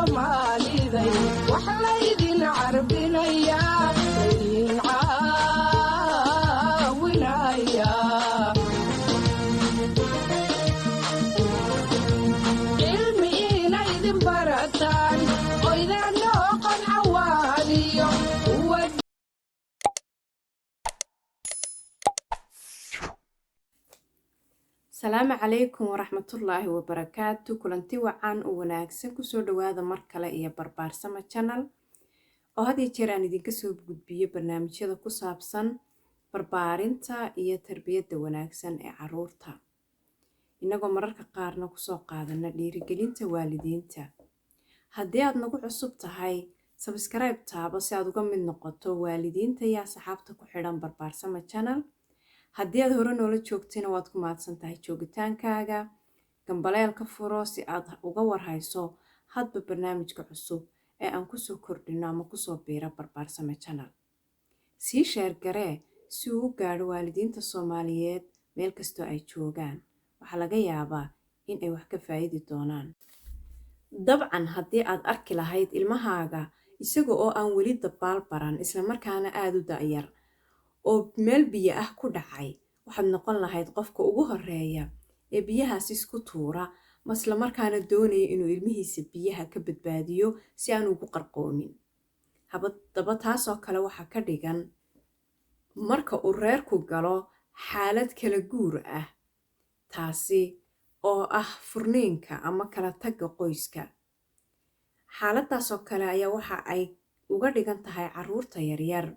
Soomaaliday wax laydin carbinayaa laydin caawinayaa cilmi inaydin barataan oydaan noqon xawaaliyo asalaamu calaykum waraxmatullaahi wabarakaatu. kulanti wacan oo wanaagsan kusoo dhawaada mar kale iyo barbaarsama channel oo had iyo jeer aan idinka soo gudbiyo barnaamijyada ku saabsan barbaarinta iyo tarbiyadda wanaagsan ee caruurta, inagoo mararka qaarna kusoo qaadana dhiirigelinta waalidiinta. haddii aad nagu cusub tahay, subscribe taabo si aad uga mid noqoto waalidiinta iyo asxaabta ku xidhan barbaarsama channel. haddii aad hore noola joogtina waad ku mahadsan tahay joogitaankaaga. gambaleelka furo si aad uga warhayso hadba barnaamijka cusub ee aan kusoo kordhino ama kusoo biiro barbaarsame channel. sii sheer garee si uu u gaadho waalidiinta Soomaaliyeed meel kastoo ay joogaan. waxaa laga yaabaa in ay wax ka faa'iidi doonaan. dabcan haddii aad arki lahayd ilmahaaga isaga oo aan weli dabaal baran islamarkaana aada u da'yar oo meel biyo ah ku dhacay, waxaad noqon lahayd qofka ugu horeeya ee biyahaas isku tuura, isla markaana doonaya inuu ilmihiisa biyaha ka badbaadiyo si aan ugu qarqoomin. haddaba taasoo kale waxaa ka dhigan marka uu reerku galo xaalad kala guur ah, taasi oo ah furniinka ama kala tagga qoyska. xaaladaasoo kale ayaa waxa ay uga dhigan tahay caruurta yaryar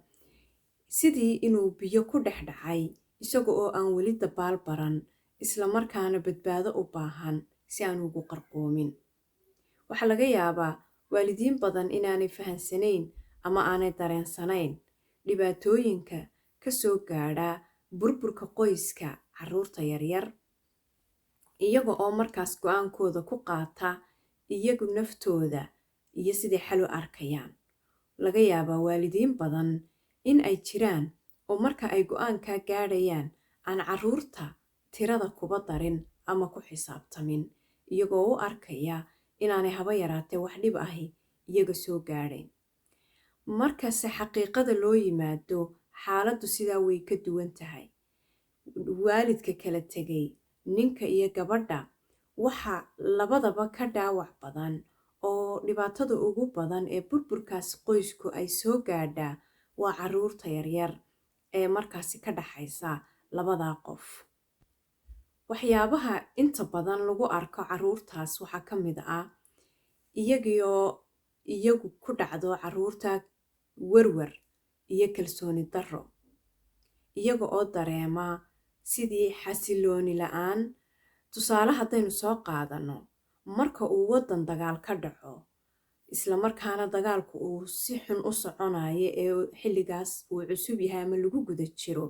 sidii inuu biyo ku dhex dhacay isaga oo aan weli dabaal baran islamarkaana badbaado u baahan si aan ugu qarqoomin. waxaa laga yaabaa waalidiin badan inaanay fahansanayn ama aanay dareensanayn dhibaatooyinka ka soo gaadha burburka qoyska caruurta yaryar, iyaga oo markaas go-aankooda ku qaata iyagu naftooda iyo sidai xal u arkayaan. laga yaabaa waalidiin badan in ay jiraan oo marka ay go-aankaa gaadhayaan aan caruurta tirada kuba darin ama ku xisaabtamin, iyagoo u arkaya inaanay haba yaraatee wax dhib ahi iyaga soo gaadhayn. markase xaqiiqada loo yimaado, xaaladdu sidaa way ka duwan tahay. waalidka kala tegay, ninka iyo gabadha, waxa labadaba ka dhaawac badan oo dhibaatada ugu badan ee burburkaas qoysku ay soo gaadhaa waa caruurta yaryar ee markaasi ka dhaxaysa labadaa qof. waxyaabaha inta badan lagu arko caruurtaas waxaa ka mid ah iyagioo iyagu ku dhacdo caruurta warwar iyo kalsooni darro, iyaga oo dareema sidii xasilooni la-aan. tusaale haddaynu soo qaadano, marka uu waddan dagaal ka dhaco islamarkaana dagaalku uu si xun u soconayo ee xilligaas uu cusub yahay ama lagu guda jiro,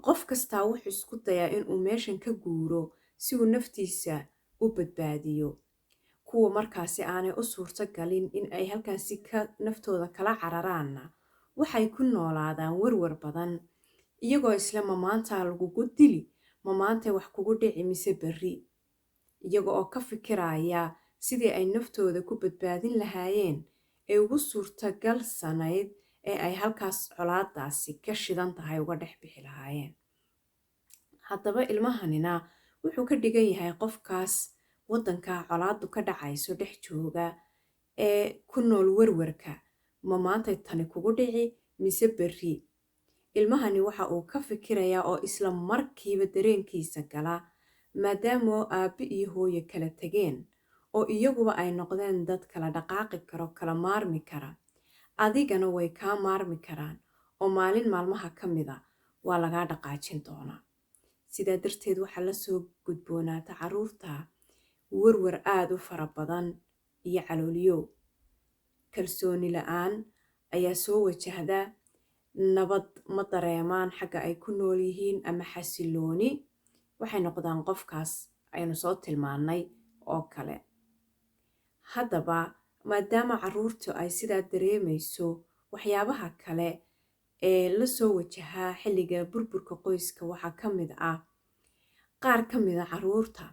qof kastaa wuxuu isku dayaa inuu meeshan ka guuro si uu naftiisa u badbaadiyo. kuwa markaasi aanay u suurto galin in ay halkaasi naftooda kala cararaanna waxay ku noolaadaan warwar badan, iyagoo isla ma maantaa lagugu dili, ma maantay wax kugu dhici mise berri, iyaga oo ka fikiraya sidii ay naftooda ku badbaadin lahaayeen ee ugu suurtagal sanayd ee ay halkaas colaadaasi ka shidan tahay uga dhex bixi lahaayeen. haddaba ilmahanina wuxuu ka dhigan yahay qofkaas waddanka colaadu ka dhacayso dhex jooga ee ku nool warwarka, ma maantay tani kugu dhici mise berri. ilmahani waxa uu ka fikirayaa oo isla markiiba dareenkiisa gala, maadaama aabbe iyo hooye kala tegeen oo iyaguba ay noqdeen dad kala dhaqaaqi karo, kala maarmi kara, adigana way kaa maarmi karaan oo maalin maalmaha ka mida waa lagaa dhaqaajin doonaa. sidaa darteed waxaa la soo gudboonaata caruurta warwar aada u fara badan iyo calooliyow. kalsooni la-aan ayaa soo wajahda, nabad ma dareemaan xagga ay ku nool yihiin ama xasilooni, waxay noqdaan qofkaas aynu soo tilmaannay oo kale. haddaba maadaama caruurtu ay sidaa dareemayso, waxyaabaha kale ee la soo wajahaa xilliga burburka qoyska waxaa ka mid ah qaar ka mid a caruurta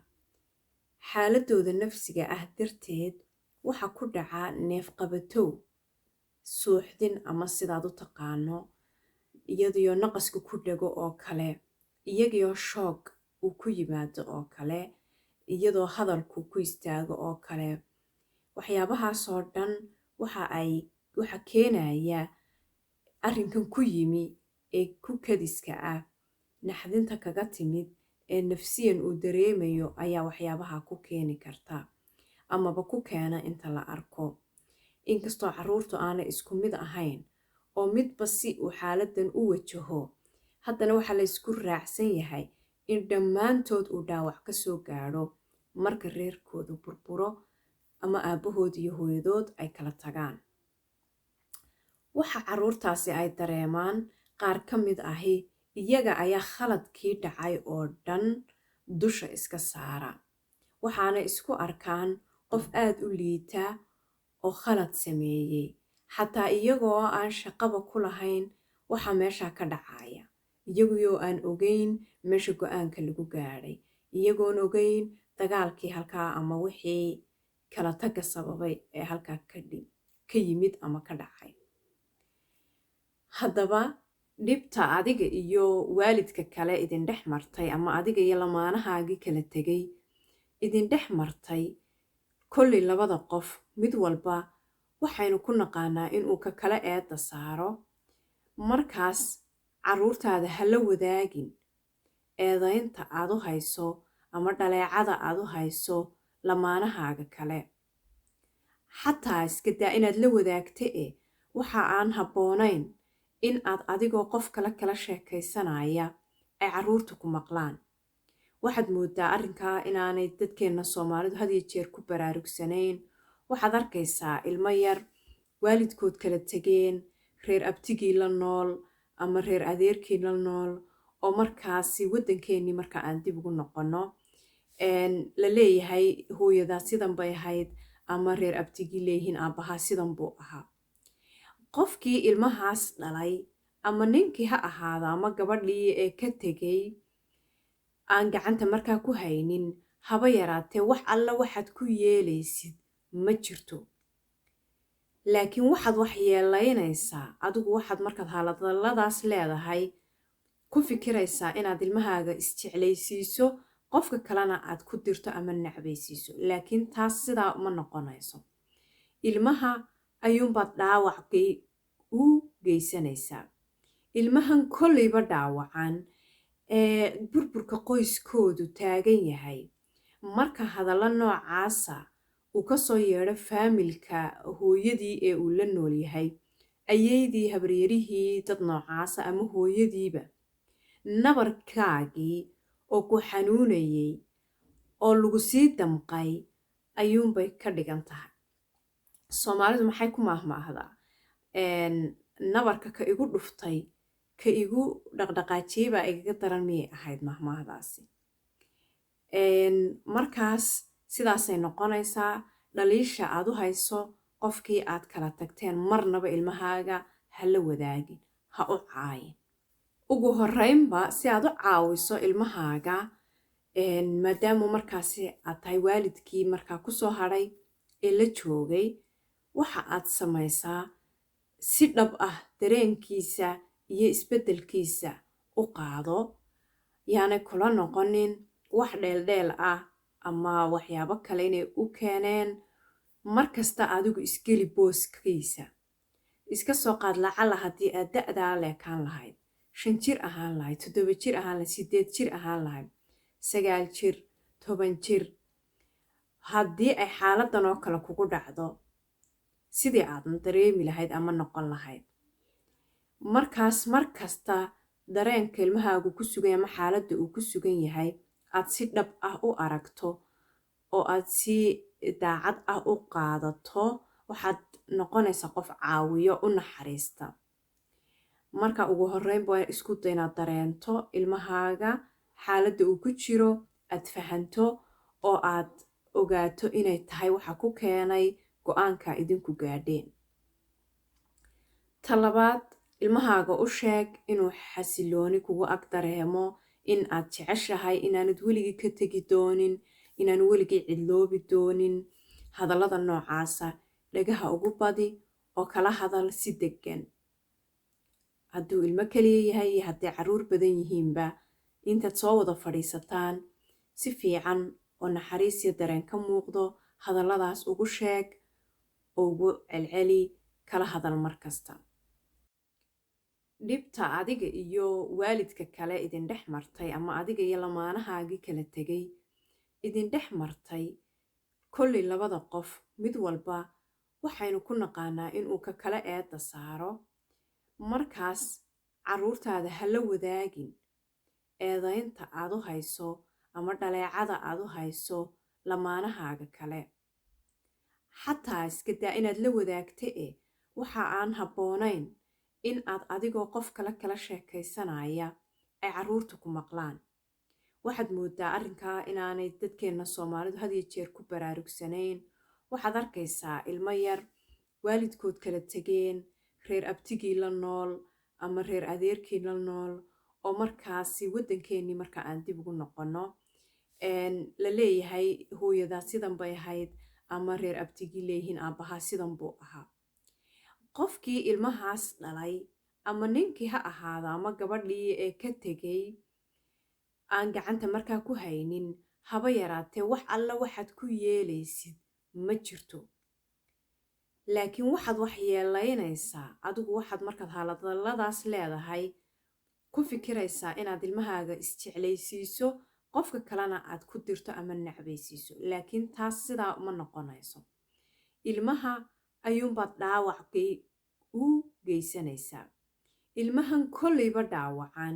xaaladooda nafsiga ah darteed waxa ku dhaca neef qabatow, suuxdin ama sidaad u taqaano, iyadoo naqasku ku dhago oo kale, iyagoo shoog uu ku yimaado oo kale, iyadoo hadalku ku istaago oo kale. waxyaabahaasoo dhan waxa keenaya arrinkan ku yimi ee ku kadiska ah, naxdinta kaga timid ee nafsiyan uu dareemayo ayaa waxyaabaha ku keeni karta amaba ku keena inta la arko. inkastoo carruurtu aanay isku mid ahayn oo midba si uu xaaladan u wajaho, haddana waxaa la isku raacsan yahay in dhammaantood uu dhaawac ka soo gaadho marka reerkoodu burburo ama aabbahood iyo hooyadood ay kala tagaan. waxa carruurtaasi ay dareemaan qaar ka mid ahi iyaga ayaa khaladkii dhacay oo dhan dusha iska saara, waxaana isku arkaan qof aad u liita oo khalad sameeyey, xataa iyagoo aan shaqaba ku lahayn waxa meesha ka dhacaya, iyagoo aan ogeyn meesha go'aanka lagu gaadhay, iyagoon ogeyn dagaalkii halkaa ama wixii kala tagga sababay ee halkaa ka yimid ama ka dhacay. haddaba dhibta adiga iyo waalidka kale idin dhex martay ama adiga iyo lamaanahaagii kala tegay idin dhex martay, kolley labada qof mid walba waxaynu ku naqaanaa inuu ka kala eedda saaro. markaas carruurtaada ha la wadaagin eedaynta aad u hayso ama dhaleecada aad u hayso lamaanahaaga kale. xataa iska daa inaad la wadaagta waxa aan habboonayn in aad adigoo qof kala sheekaysanaya ay carruurtu ku maqlaan. waxaad moodaa arrinkaa inaanay dadkeenna Soomaalidu had iyo jeer ku baraarugsanayn. waxaad arkaysaa ilmo yar waalidkood kala tegeen, reer abtigii la nool ama reer adeerkii la nool, oo markaasi waddankeennii marka aan dib ugu noqonno la leeyahay hooyadaa sidan bay ahayd ama reer abtigii leeyihiin aabbahaa sidan buu ahaa. qofkii ilmahaas dhalay ama ninkii ha ahaada ama gabadhii ee ka tegay aan gacanta markaa ku haynin, haba yaraatee wax alla waxaad ku yeelaysid ma jirto. laakiin waxaad wax yeelaynaysaa adigu, waxaad markaad haaladalladaas leedahay ku fikiraysaa inaad ilmahaaga isjeclaysiiso, qofka kalena aad ku dirto ama nacbaysiiso. laakiin taas sidaa uma noqonayso. ilmaha ayuunbaad dhaawac u geysanaysaa. ilmahan kolleyba dhaawacan ee burburka qoyskoodu taagan yahay, marka hadallo noocaasa uu ka soo yeedho faamilka hooyadii ee uu la nool yahay, ayaydii, habaryarihii, dad noocaasa ama hooyadiiba, nabarkaagii oo ku xanuunayay oo lagu sii damqay ayuunbay ka dhigan tahay. Soomaalidu maxay ku maahmaahdaa? nabarka ka igu dhuftay ka igu dhaqdhaqaajiyey baa igaga daran miyay ahayd mahmaahdaasi. markaas sidaasay noqonaysaa. dhaliisha aad u hayso qofkii aad kala tagteen marnaba ilmahaaga ha la wadaagin, ha u caayin. ugu horreynba si aad u caawiso ilmahaaga, maadaama markaasi aad tahay waalidkii markaa ku soo hadhay ee la joogay, waxa aad samaysaa si dhab ah dareenkiisa iyo isbeddelkiisa u qaado. yaanay kula noqonin wax dheeldheel ah ama waxyaabo kale inay u keeneen. markasta adigu isgeli booskiisa. iska soo qaad lacala haddii aad da'daa leekaan lahayd, 5 jir ahaan lahayd, 7 jir ahaan lahayd, 8 jir ahaan lahayd, 9 jir, 10 jir, haddii ay xaaladan oo kale kugu dhacdo, sidii aadna dareemi lahayd ama noqon lahayd. markaas markasta dareenka ilmahaagu ku sugan ama xaaladda uu ku sugan yahay aad si dhab ah u aragto oo aad si daacad ah u qaadato, waxaad noqonaysaa qof caawiyo, u naxariista. marka ugu horreynba waa isku day inaad dareento ilmahaaga xaaladda uu ku jiro, aad fahanto oo aad ogaato inay tahay waxa ku keenay go'aanka idinku gaadheen. talabaad, ilmahaaga u sheeg inuu xasilooni kugu ag dareemo, in aad jeceshahay inaanad weligii ka tegi doonin, inaanu weligii cidloobi doonin. hadallada noocaasa dhagaha ugu badi oo kala hadal si deggan. hadduu ilmo keliya yahay iyo hadday carruur badan yihiinba intaad soo wada fadhiisataan si fiican oo naxariis iyo dareen ka muuqdo hadalladaas ugu sheeg oo ugu celceli kala hadal mar kasta. dhibta adiga iyo waalidka kale idin dhex martay ama adiga iyo lamaanahaagii kala tegay idin dhex martay kolley labada qof mid walba waxaynu ku naqaanaa inuu ka kala eedda saaro. markaas carruurtaada ha la wadaagin eedaynta aad u hayso ama dhaleecada aad u hayso lamaanahaaga kale. xataa iska daa inaad la wadaagta waxa aan habboonayn in aad adigoo qof kale kala sheekaysanaya ay carruurta ku maqlaan. waxaad moodaa arrinkaa inaanay dadkeenna Soomaalidu had iyo jeer ku baraarugsanayn. waxaad arkaysaa ilmo yar waalidkood kala tegeen, reer abtigii la nool ama reer adeerkii la nool, oo markaasi waddankeennii marka aan dib ugu noqonno la leeyahay hooyadaa sidan bay ahayd ama reer abtigii leeyihiin aabbahaa sidan buu ahaa. qofkii ilmahaas dhalay ama ninkii ha ahaada ama gabadhii ee ka tegay aan gacanta markaa ku haynin haba yaraatee wax alla waxaad ku yeelaysid ma jirto. laakiin waxaad wax yeelaynaysaa adigu. waxaad markaad hadalladaas leedahay ku fikiraysaa inaad ilmahaaga isjeclaysiiso, qofka kalena aad ku dirto ama nacbaysiiso. laakiin taas sidaa ma noqonayso. ilmaha ayuunbaad dhaawac u geysanaysaa. ilmahan kolleyba dhaawacan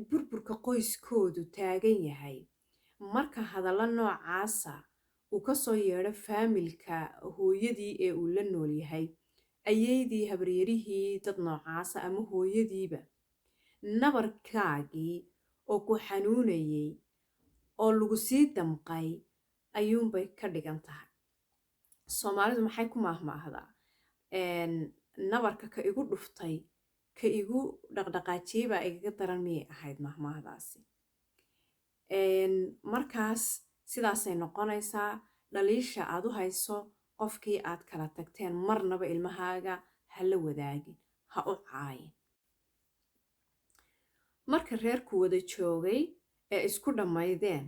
burburka qoyskoodu taagan yahay marka hadallo noocaasa uu ka soo yeedho faamilka hooyadii ee uu la nool yahay, ayaydii, habaryarihii, dad noocaasa ama hooyadiiba. nabarkaagii oo ku xanuunayay oo lagu sii damqay ayuunbay ka dhigan tahay. Soomaalidu maxay ku maahmaahdaa nabarka ka igu dhuftay ka igu dhaqdhaqaajiyey baa igaga daran miyay ahayd mahmaahdaasi. markaas sidaasay noqonaysaa. dhaliisha aad u hayso qofkii aad kala tagteen marnaba ilmahaaga ha la wadaagin, ha u caayin. marka reerku wada joogay ee isku dhammaydeen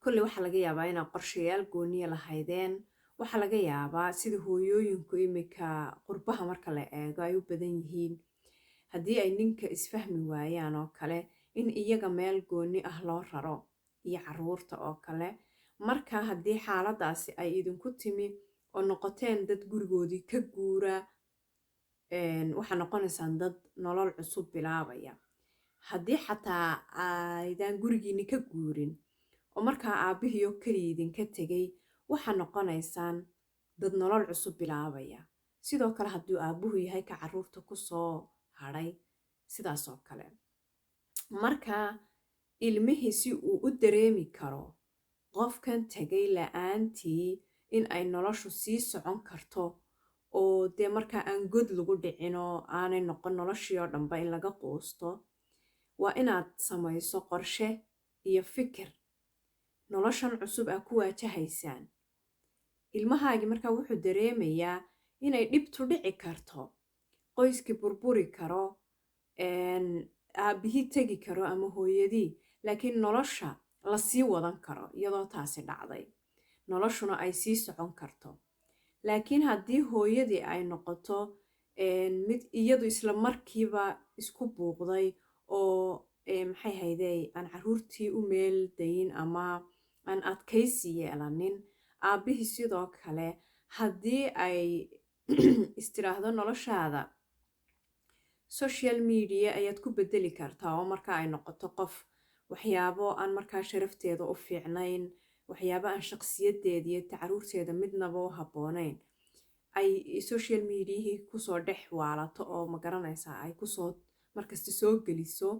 kolley waxaa laga yaabaa inaad qorshayaal gooniya lahaydeen. waxaa laga yaabaa sida hooyooyinku imika qurbaha marka la eego ay u badan yihiin, haddii ay ninka isfahmi waayaan oo kale in iyaga meel gooni ah loo raro iyo carruurta oo kale. marka haddii xaaladaasi ay idinku timi oo noqoteen dad gurigoodii ka guura, waxaa noqonaysaan dad nolol cusub bilaabaya. haddii xataa aydaan gurigiinni ka guurin oo markaa aabbihiioo keliya idinka tegay, waxaa noqonaysaan dad nolol cusub bilaabaya. sidoo kale hadduu aabbuhu yahay ka carruurta ku soo hadhay, sidaas oo kale. marka ilmihii si uu u dareemi karo qofkan tegay la-aantii in ay noloshu sii socon karto oo dee markaa aan god lagu dhicin oo aanay noqon noloshii oo dhanba in laga quusto, waa inaad samayso qorshe iyo fikir noloshan cusub aa ku waajahaysaan. ilmahaagii markaa wuxuu dareemayaa inay dhibtu dhici karto, qoyskii burburi karo, aabbihii tegi karo ama hooyadii, laakiin nolosha la sii wadan karo iyadoo taasi dhacday, noloshuna ay sii socon karto. laakiin haddii hooyadii ay noqoto mid iyadu isla markiiba isku buuqday oo maxay haydey aan carruurtii u meel dayin ama aan adkaysi yeelanin, aabbihii sidoo kale haddii ay istiraahdo noloshaada social media ayaad ku bedeli kartaa oo marka ay noqoto qof waxyaabo aan markaa sharafteeda u fiicnayn, waxyaabo aan shaqsiyadeeda iyo carruurteeda midnaba u habboonayn, ay social mediahii kusoo dhex waalato oo magaranaysaa ay kusoo markasta soo geliso.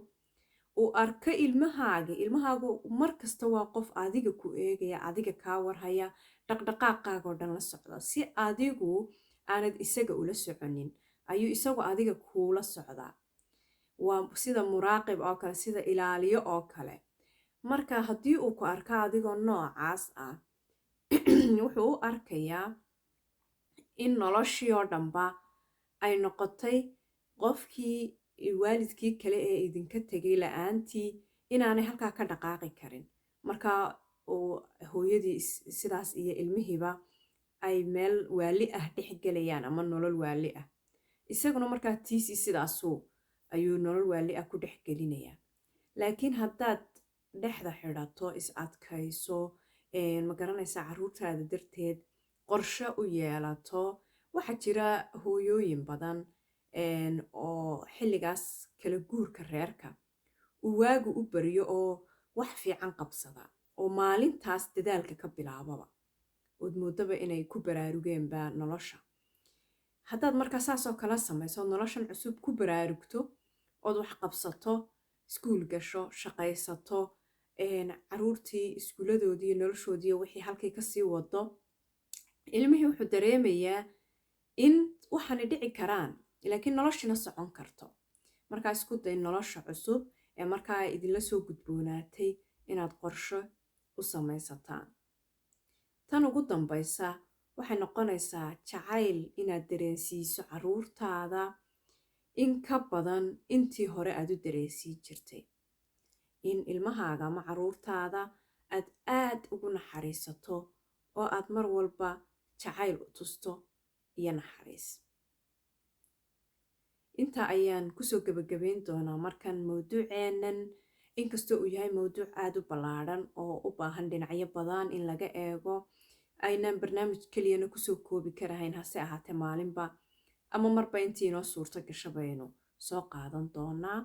uu arka ilmahaagu markasta waa qof adiga ku eegaya, adiga kaa warhaya, dhaqdhaqaaqaagoo dhan la socda. si adigu aanad isaga ula soconin ayuu isagu adiga kuula socdaa. waa sida muraaqib oo kale, sida ilaaliyo oo kale. marka haddii uu ku arka adigoo noocaas ah, wuxuu u arkayaa in noloshii oo dhanba ay noqotay qofkii waalidkii kale ee idinka tegay la-aantii inaanay halkaa ka dhaqaaqi karin. Marka hooyadii sidaas iyo ilmihiiba ay meel waali ah dhex gelayaan ama nolol waali ah. Isaguna markaa tiisii sidaasuu ayuu nolol waali ah ku dhex gelinayaa. Laakiin haddaad dhexda xidhato, is adkayso, ma garanaysaa carruurtaada darteed qorshe u yeelato, waxaa jira hooyooyin badan oo xilligaas kala guurka reerka uu waagu u baryo oo wax fiican qabsada oo maalintaas dadaalka ka bilaababa ood moodaba inay ku baraarugeenba nolosha. haddaad markaa saasoo kala samayso noloshan cusub ku baraarugto ood wax qabsato, iskuul gasho, shaqaysato, carruurtii iskuuladoodii noloshoodii wixii halkay kasii wado, ilmihii wuxuu dareemayaa in waxaanay dhici karaan laakiin noloshina socon karto. markaa isku day nolosha cusub ee markaa idinla soo gudboonaatay inaad qorsho u samaysataan. tan ugu dambaysa waxay noqonaysaa jacayl inaad dareensiiso carruurtaada in ka badan intii hore aad u dareensii jirtay. in ilmahaaga ama carruurtaada aad ugu naxariisato oo aad mar walba jacayl u tusto iyo naxariis. intaa ayaan kusoo gabagabayn doonaa markan mawduuceennan, inkastoo uu yahay mawduuc aad u ballaadhan oo u baahan dhinacyo badan in laga eego, aynaan barnaamij keliyana kusoo koobi karahayn. hase ahaatee maalinba ama marba intii inoo suurto gasho baynu soo qaadan doonaa.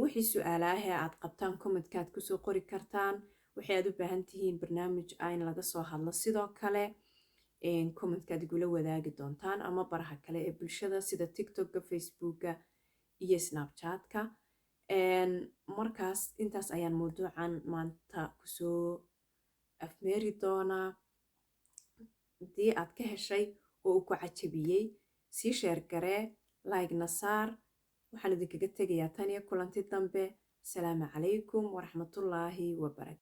wixii su-aalaahee aad qabtaan commentkaad kusoo qori kartaan. waxay aad u baahan tihiin barnaamij in laga soo hadlo sidoo kale commentkaad igula wadaagi doontaan ama baraha kale ee bulshada sida TikTokka, Facebookka iyo Snapchatka. markaas intaas ayaan mawduucan maanta kusoo afmeeri doonaa. haddii aad ka heshay oo uu ku cajabiyey, sii sheer garee, like-na saar. waxaan idinkaga tegayaa tan iyo kulanti dambe. asalaamu calaykum waraxmatullaahi wabarakaatu.